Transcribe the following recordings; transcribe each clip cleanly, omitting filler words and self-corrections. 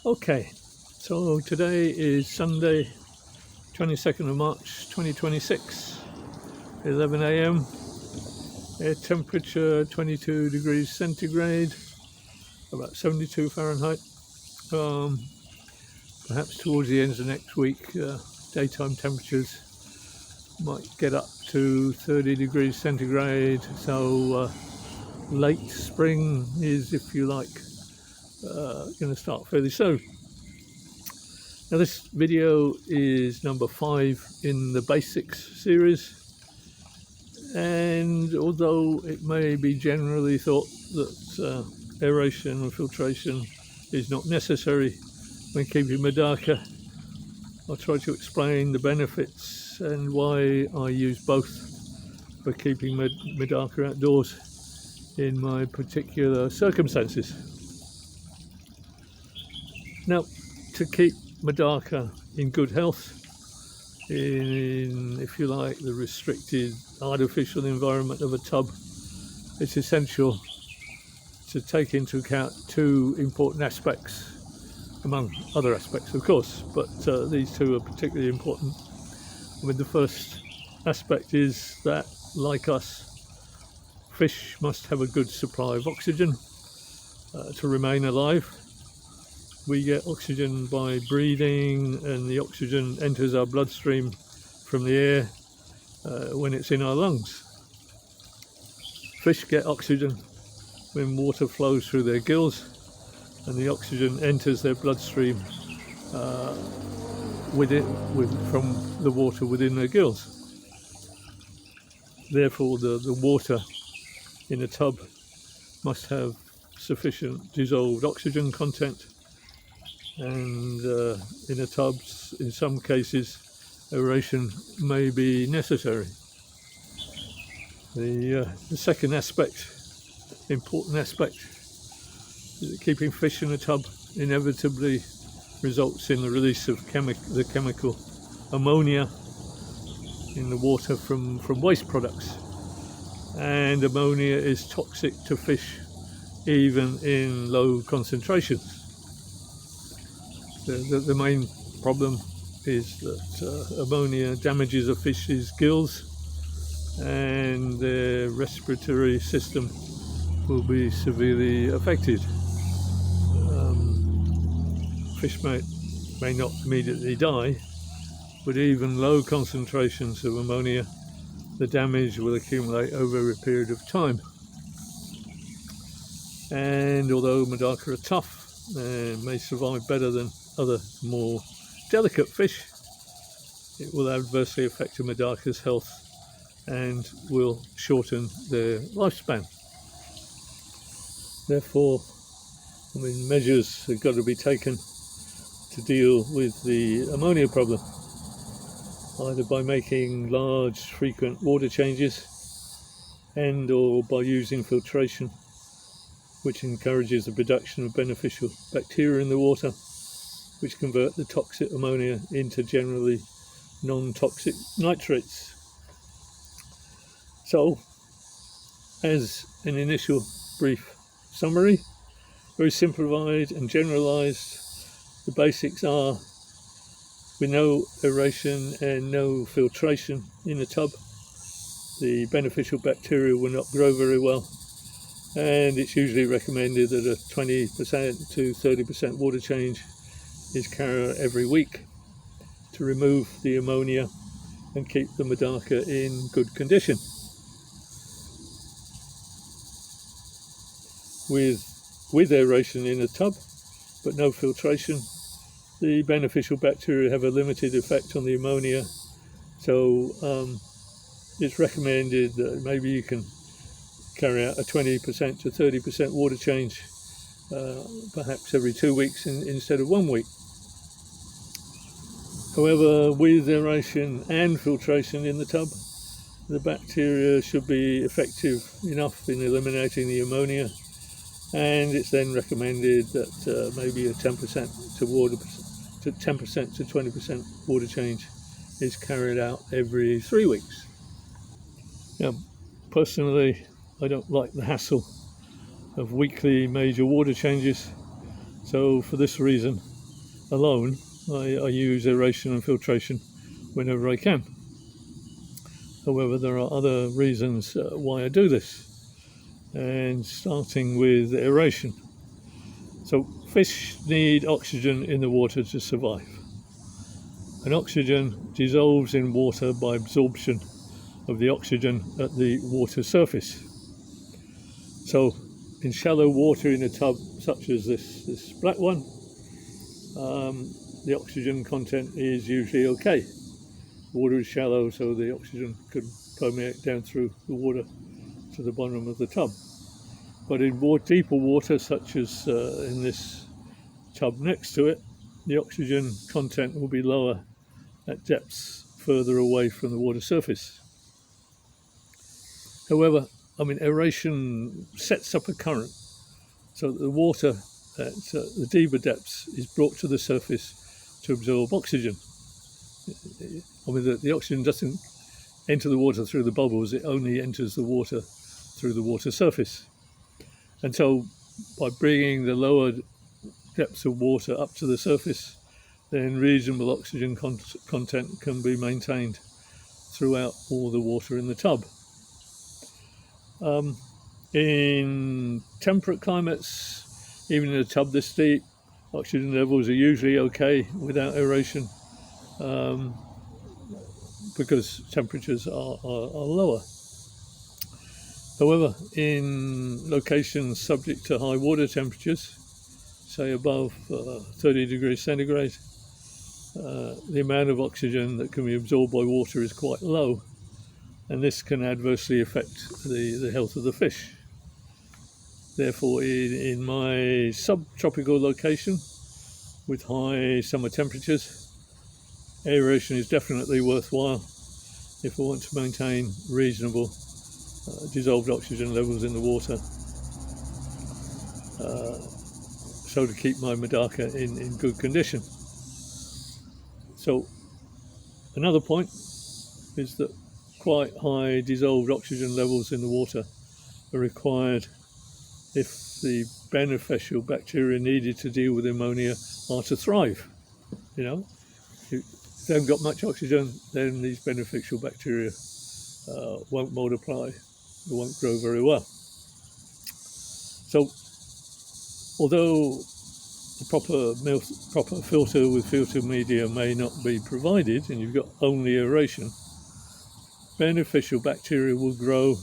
Okay, so today is Sunday, 22nd of March 2026, 11 a.m. Air temperature 22 degrees centigrade, about 72 Fahrenheit. Perhaps towards the end of next week, daytime temperatures might get up to 30 degrees centigrade. So late spring is, if you like, going to start fairly soon. Now this video is number 5 in the basics series, and although it may be generally thought that aeration and filtration is not necessary when keeping MEDAKA, I'll try to explain the benefits and why I use both for keeping MEDAKA outdoors in my particular circumstances. Now, to keep MEDAKA in good health, in, if you like, the restricted artificial environment of a tub, it's essential to take into account 2 important aspects, among other aspects of course, but these 2 are particularly important. I mean, the first aspect is that, like us, fish must have a good supply of oxygen to remain alive. We get oxygen by breathing, and the oxygen enters our bloodstream from the air when it's in our lungs. Fish get oxygen when water flows through their gills, and the oxygen enters their bloodstream from the water within their gills. Therefore, the water in a tub must have sufficient dissolved oxygen content, and in a tub, in some cases, aeration may be necessary. The second aspect, important aspect, is that keeping fish in a tub inevitably results in the release of the chemical ammonia in the water from waste products, and ammonia is toxic to fish even in low concentrations. The main problem is that ammonia damages a fish's gills, and their respiratory system will be severely affected. Fish may not immediately die, but even low concentrations of ammonia, the damage will accumulate over a period of time. And although MEDAKA are tough and may survive better than other more delicate fish, it will adversely affect the MEDAKA's health and will shorten their lifespan. Therefore, measures have got to be taken to deal with the ammonia problem, either by making large, frequent water changes and/or by using filtration, which encourages the production of beneficial bacteria in the water, which convert the toxic ammonia into generally non-toxic nitrates. So, as an initial brief summary, very simplified and generalized, the basics are: with no aeration and no filtration in the tub, the beneficial bacteria will not grow very well, and it's usually recommended that a 20% to 30% water change is carried out every week to remove the ammonia and keep the MEDAKA in good condition. With aeration in a tub but no filtration, the beneficial bacteria have a limited effect on the ammonia, so it's recommended that maybe you can carry out a 20% to 30% water change perhaps every 2 weeks instead of 1 week. However, with aeration and filtration in the tub, the bacteria should be effective enough in eliminating the ammonia, and it's then recommended that maybe a 10% to 20% water change is carried out every 3 weeks. Now, personally, I don't like the hassle of weekly major water changes, so for this reason alone, I use aeration and filtration whenever I can. However, there are other reasons why I do this, and starting with aeration. So fish need oxygen in the water to survive, and oxygen dissolves in water by absorption of the oxygen at the water surface. So in shallow water in a tub such as this black one, the oxygen content is usually okay. Water is shallow, so the oxygen could permeate down through the water to the bottom of the tub. But in more deeper water, such as in this tub next to it, the oxygen content will be lower at depths further away from the water surface. However, aeration sets up a current, so that the water at the deeper depths is brought to the surface to absorb oxygen. The oxygen doesn't enter the water through the bubbles, it only enters the water through the water surface. And so by bringing the lower depths of water up to the surface, then reasonable oxygen content can be maintained throughout all the water in the tub. In temperate climates, even in a tub this deep, oxygen levels are usually okay without aeration, because temperatures are lower. However, in locations subject to high water temperatures, say above 30 degrees centigrade, the amount of oxygen that can be absorbed by water is quite low, and this can adversely affect the health of the fish. Therefore, in my subtropical location with high summer temperatures, aeration is definitely worthwhile if I want to maintain reasonable dissolved oxygen levels in the water, so to keep my MEDAKA in good condition. So another point is that quite high dissolved oxygen levels in the water are required if the beneficial bacteria needed to deal with ammonia are to thrive. If they haven't got much oxygen, then these beneficial bacteria won't multiply, it won't grow very well. So although a proper filter with filter media may not be provided and you've got only aeration, beneficial bacteria will grow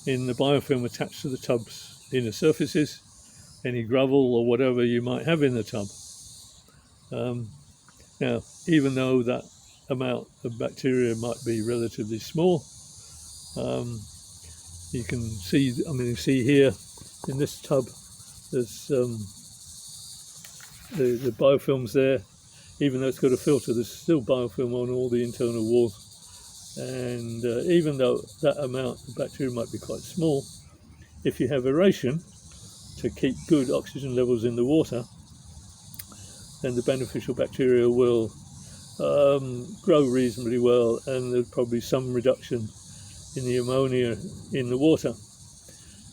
in the biofilm attached to the tub's inner surfaces, any gravel or whatever you might have in the tub. Now, even though that amount of bacteria might be relatively small, you can see, you see here in this tub, there's the biofilms there. Even though it's got a filter, there's still biofilm on all the internal walls. And even though that amount of bacteria might be quite small, if you have aeration to keep good oxygen levels in the water, then the beneficial bacteria will grow reasonably well, and there's probably some reduction in the ammonia in the water.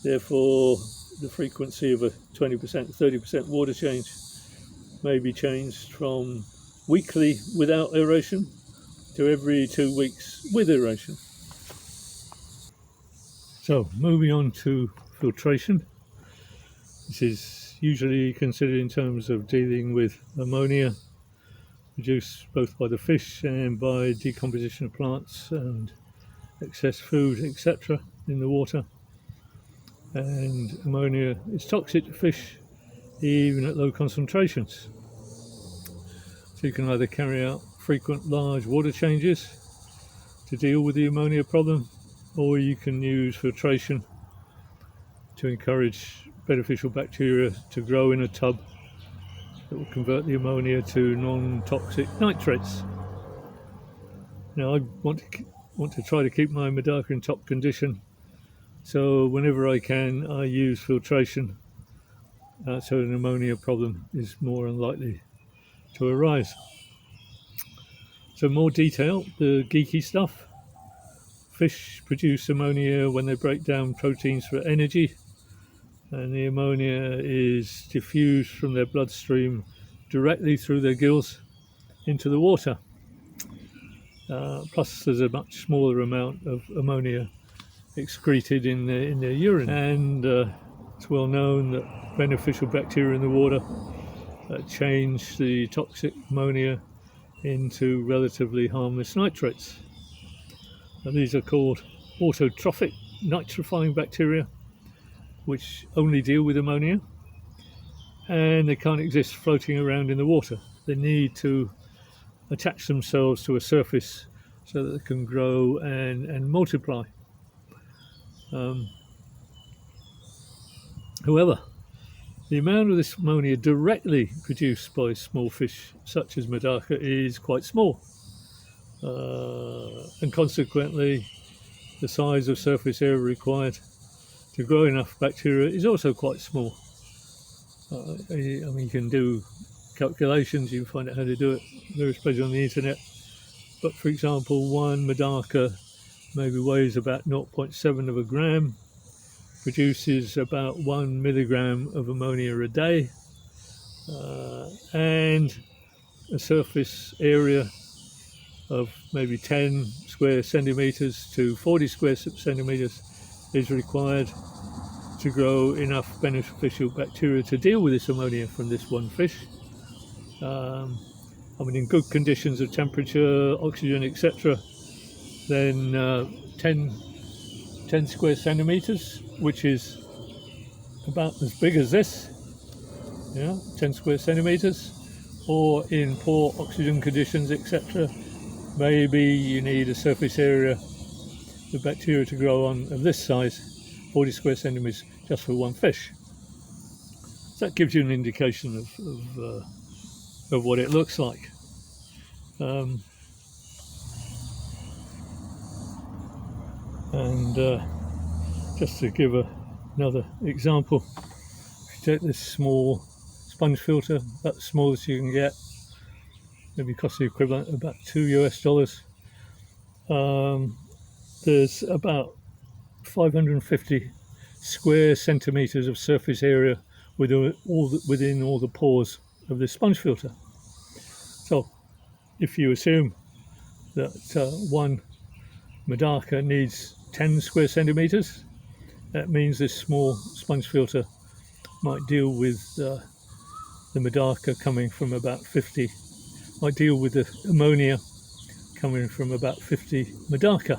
Therefore, the frequency of a 20%, 30% water change may be changed from weekly without aeration to every 2 weeks with aeration. So, moving on to filtration. This is usually considered in terms of dealing with ammonia produced both by the fish and by decomposition of plants and excess food, etc. in the water. And ammonia is toxic to fish even at low concentrations. So you can either carry out frequent large water changes to deal with the ammonia problem, or you can use filtration to encourage beneficial bacteria to grow in a tub that will convert the ammonia to non-toxic nitrates. Now, I want to try to keep my MEDAKA in top condition, so whenever I can, I use filtration, so an ammonia problem is more unlikely to arise. So more detail, the geeky stuff. Fish produce ammonia when they break down proteins for energy, and the ammonia is diffused from their bloodstream directly through their gills into the water. Plus there's a much smaller amount of ammonia excreted in their urine, and it's well known that beneficial bacteria in the water change the toxic ammonia into relatively harmless nitrates. Now, these are called autotrophic nitrifying bacteria, which only deal with ammonia, and they can't exist floating around in the water. They need to attach themselves to a surface so that they can grow and multiply. However, the amount of this ammonia directly produced by small fish such as MEDAKA is quite small, and consequently the size of surface area required to grow enough bacteria is also quite small. I mean, you can do calculations, you can find out how to do it, various places on the internet, but for example, one MEDAKA maybe weighs about 0.7 of a gram, produces about 1 milligram of ammonia a day, and a surface area of maybe 10 square centimeters to 40 square centimeters is required to grow enough beneficial bacteria to deal with this ammonia from this one fish. I mean, in good conditions of temperature, oxygen, etc., then 10 square centimeters, which is about as big as this, 10 square centimeters, or in poor oxygen conditions, etc., maybe you need a surface area for bacteria to grow on of this size, 40 square centimeters, just for one fish. So that gives you an indication of what it looks like. Just to give another example, if you take this small sponge filter, about the smallest you can get, maybe costs the equivalent of about $2 US. There's about 550 square centimeters of surface area within all the pores of this sponge filter. So if you assume that one MEDAKA needs 10 square centimeters, that means this small sponge filter might deal with the MEDAKA coming from about 50, might deal with the ammonia coming from about 50 MEDAKA.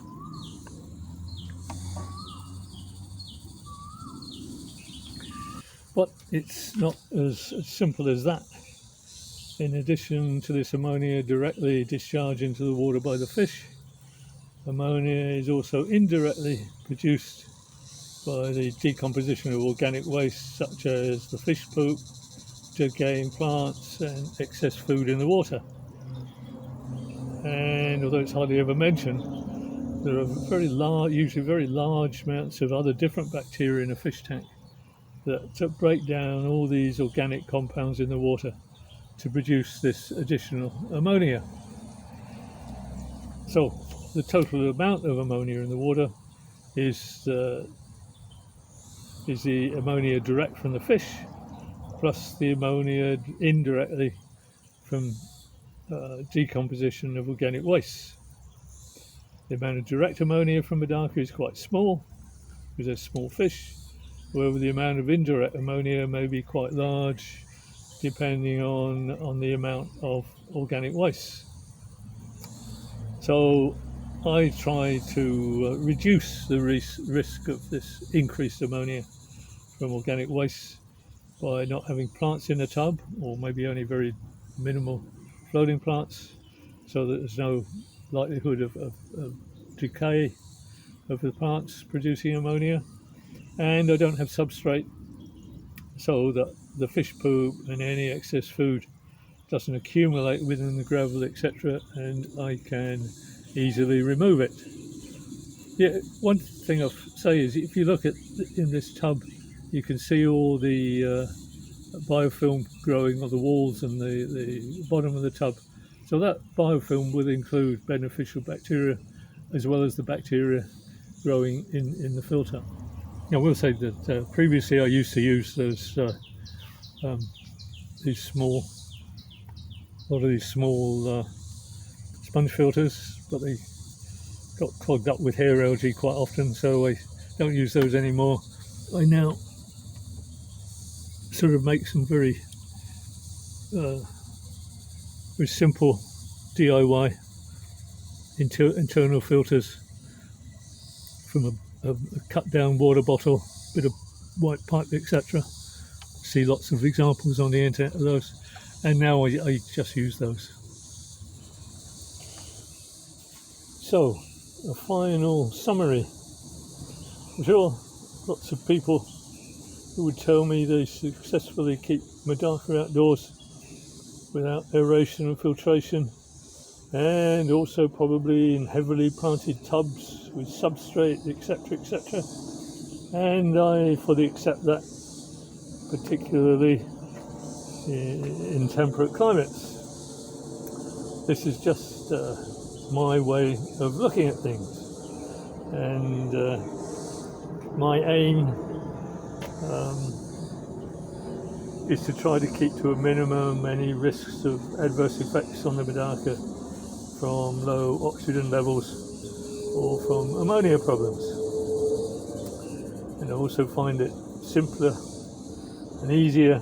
But it's not as simple as that. In addition to this ammonia directly discharged into the water by the fish, ammonia is also indirectly produced by the decomposition of organic waste such as the fish poop, decaying plants and excess food in the water. And although it's hardly ever mentioned, there are usually very large amounts of other different bacteria in a fish tank that break down all these organic compounds in the water to produce this additional ammonia. So the total amount of ammonia in the water is the ammonia direct from the fish plus the ammonia indirectly from decomposition of organic waste. The amount of direct ammonia from MEDAKA is quite small because they're small fish, however the amount of indirect ammonia may be quite large depending on the amount of organic waste. So I try to reduce the risk of this increased ammonia from organic waste by not having plants in the tub, or maybe only very minimal floating plants, so that there's no likelihood of decay of the plants producing ammonia. And I don't have substrate, so that the fish poop and any excess food doesn't accumulate within the gravel, etc., and I can easily remove it. Yeah, one thing I'll say is if you look at in this tub, you can see all the biofilm growing on the walls and the bottom of the tub. So that biofilm will include beneficial bacteria as well as the bacteria growing in the filter. I will say that previously I used to use these small a lot of these small sponge filters, but they got clogged up with hair algae quite often, so I don't use those anymore. I now sort of make some very simple DIY internal filters from a cut down water bottle, bit of white pipe, etc. See lots of examples on the internet of those, and now I just use those. So, a final summary. I'm sure lots of people who would tell me they successfully keep MEDAKA outdoors without aeration and filtration, and also probably in heavily planted tubs with substrate, etc., etc. And I fully accept that, particularly in temperate climates. This is just my way of looking at things, and my aim is to try to keep to a minimum any risks of adverse effects on the MEDAKA from low oxygen levels or from ammonia problems. And I also find it simpler and easier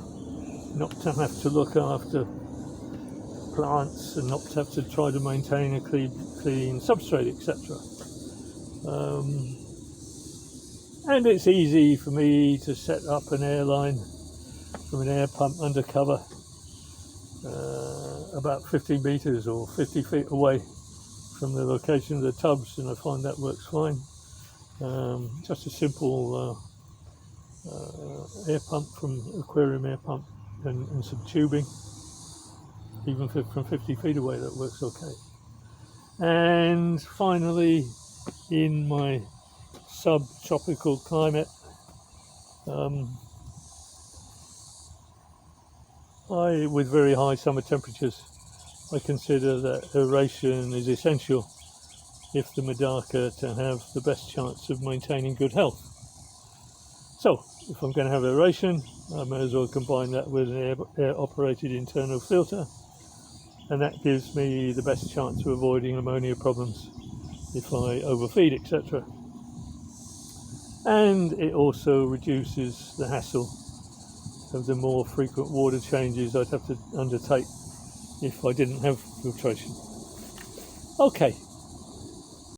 not to have to look after plants and not to have to try to maintain a clean substrate, etc. And it's easy for me to set up an airline from an air pump undercover about 50 meters or 50 feet away from the location of the tubs, and I find that works fine. Just a simple air pump from aquarium air pump and some tubing, even from 50 feet away, that works okay. And finally, in my subtropical climate, with very high summer temperatures, I consider that aeration is essential if the MEDAKA to have the best chance of maintaining good health. So, if I'm going to have aeration, I may as well combine that with an air-operated internal filter, and that gives me the best chance of avoiding ammonia problems if I overfeed, etc. And it also reduces the hassle of the more frequent water changes I'd have to undertake if I didn't have filtration. Okay,